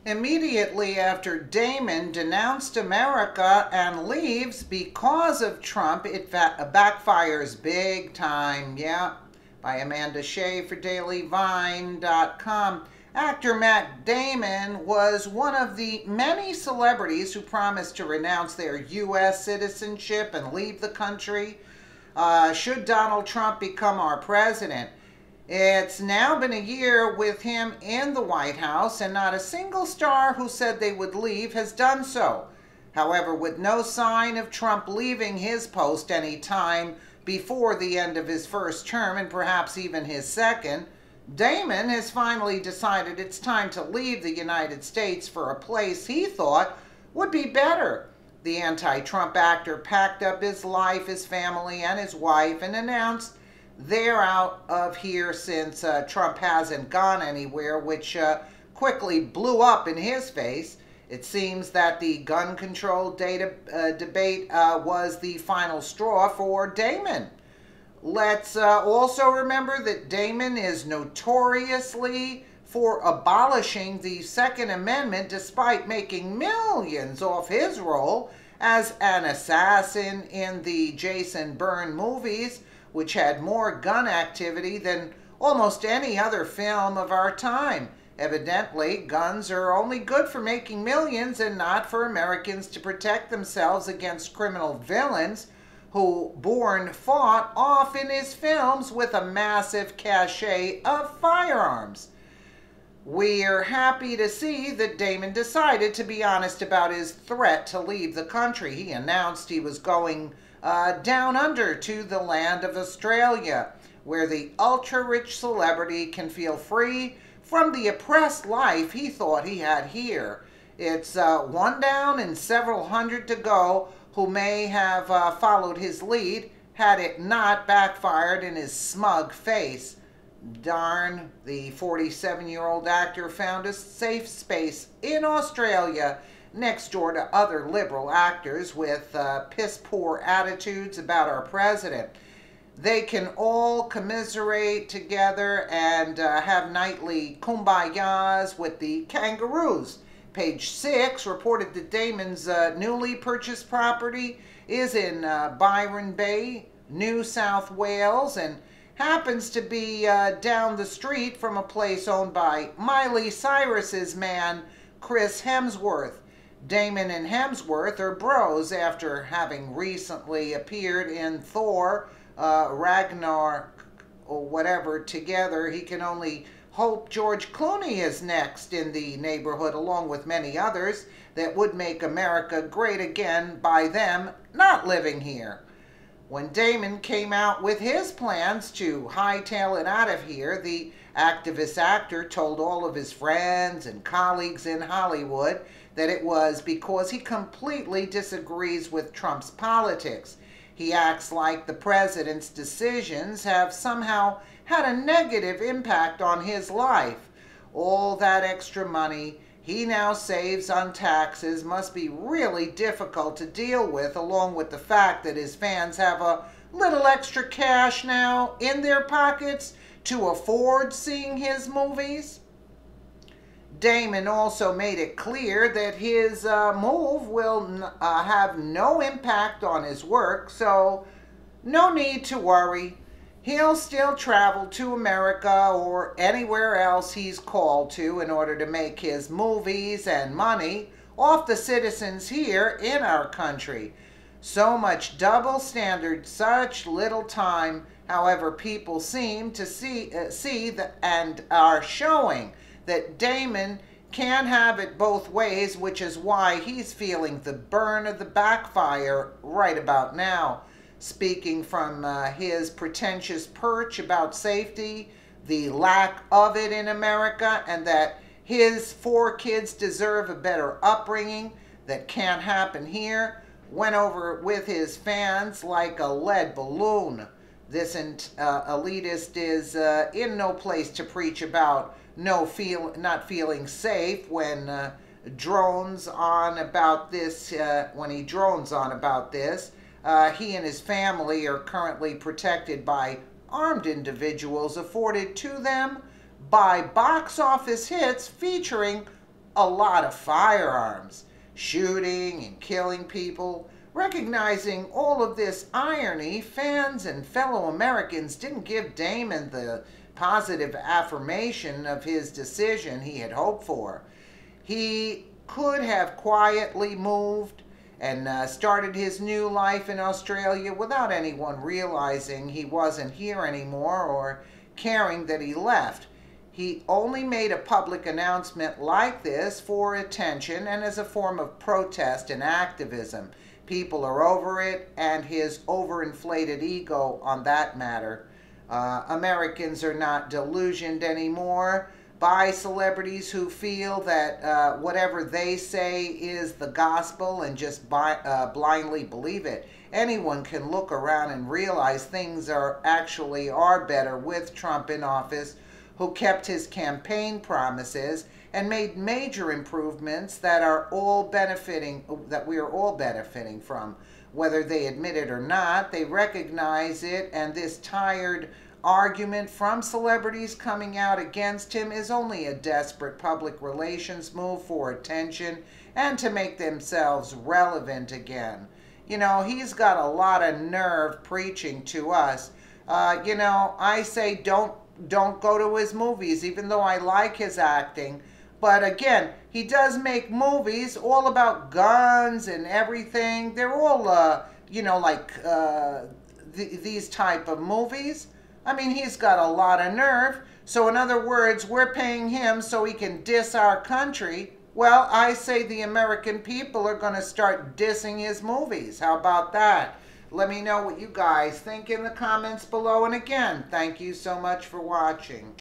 Immediately after Damon denounced America and leaves because of Trump, it backfires big time. Yeah, by Amanda Shea for DailyVine.com. Actor Matt Damon was one of the many celebrities who promised to renounce their U.S. citizenship and leave the country should Donald Trump become our president. It's now been a year with him in the White House, and not a single star who said they would leave has done so. However, with no sign of Trump leaving his post any time before the end of his first term, and perhaps even his second, Damon has finally decided it's time to leave the United States for a place he thought would be better. The anti-Trump actor packed up his life, his family, and his wife and announced they're out of here since Trump hasn't gone anywhere, which quickly blew up in his face. It seems that the gun control debate was the final straw for Damon. Let's also remember that Damon is notoriously for abolishing the Second Amendment despite making millions off his role as an assassin in the Jason Bourne movies, which had more gun activity than almost any other film of our time. Evidently, guns are only good for making millions and not for Americans to protect themselves against criminal villains who Bourne fought off in his films with a massive cachet of firearms. We're happy to see that Damon decided to be honest about his threat to leave the country. He announced he was going down under to the land of Australia, where the ultra-rich celebrity can feel free from the oppressed life he thought he had here. It's one down and several hundred to go who may have followed his lead had it not backfired in his smug face. Darn, the 47-year-old actor found a safe space in Australia next door to other liberal actors with piss-poor attitudes about our president. They can all commiserate together and have nightly kumbayas with the kangaroos. Page 6 reported that Damon's newly purchased property is in Byron Bay, New South Wales, and happens to be down the street from a place owned by Miley Cyrus's man, Chris Hemsworth. Damon and Hemsworth are bros after having recently appeared in Thor, Ragnarok, or whatever together. He can only hope George Clooney is next in the neighborhood, along with many others that would make America great again by them not living here. When Damon came out with his plans to hightail it out of here, the activist actor told all of his friends and colleagues in Hollywood that it was because he completely disagrees with Trump's politics. He acts like the president's decisions have somehow had a negative impact on his life. All that extra money he now saves on taxes must be really difficult to deal with, along with the fact that his fans have a little extra cash now in their pockets to afford seeing his movies. Damon also made it clear that his move will have no impact on his work, so no need to worry. He'll still travel to America or anywhere else he's called to in order to make his movies and money off the citizens here in our country. So much double standard, such little time. However, people seem to see that and are showing that Damon can have it both ways, which is why he's feeling the burn of the backfire right about now. Speaking from his pretentious perch about safety, the lack of it in America, and that his 4 kids deserve a better upbringing that can't happen here, went over with his fans like a lead balloon. This elitist is in no place to preach about not feeling safe when drones on about this. When he drones on about this, he and his family are currently protected by armed individuals afforded to them by box office hits featuring a lot of firearms, shooting and killing people. Recognizing all of this irony, fans and fellow Americans didn't give Damon the positive affirmation of his decision he had hoped for. He could have quietly moved and started his new life in Australia without anyone realizing he wasn't here anymore or caring that he left. He only made a public announcement like this for attention and as a form of protest and activism. People are over it, and his overinflated ego on that matter. Americans are not delusioned anymore by celebrities who feel that whatever they say is the gospel and just blindly believe it. Anyone can look around and realize things are better with Trump in office, who kept his campaign promises and made major improvements that we are all benefiting from. Whether they admit it or not, they recognize it, and this tired argument from celebrities coming out against him is only a desperate public relations move for attention and to make themselves relevant again. You know, he's got a lot of nerve preaching to us. I say don't go to his movies, even though I like his acting. But again, he does make movies all about guns and everything. They're all, these type of movies. I mean, he's got a lot of nerve. So in other words, we're paying him so he can diss our country. Well, I say the American people are going to start dissing his movies. How about that? Let me know what you guys think in the comments below. And again, thank you so much for watching.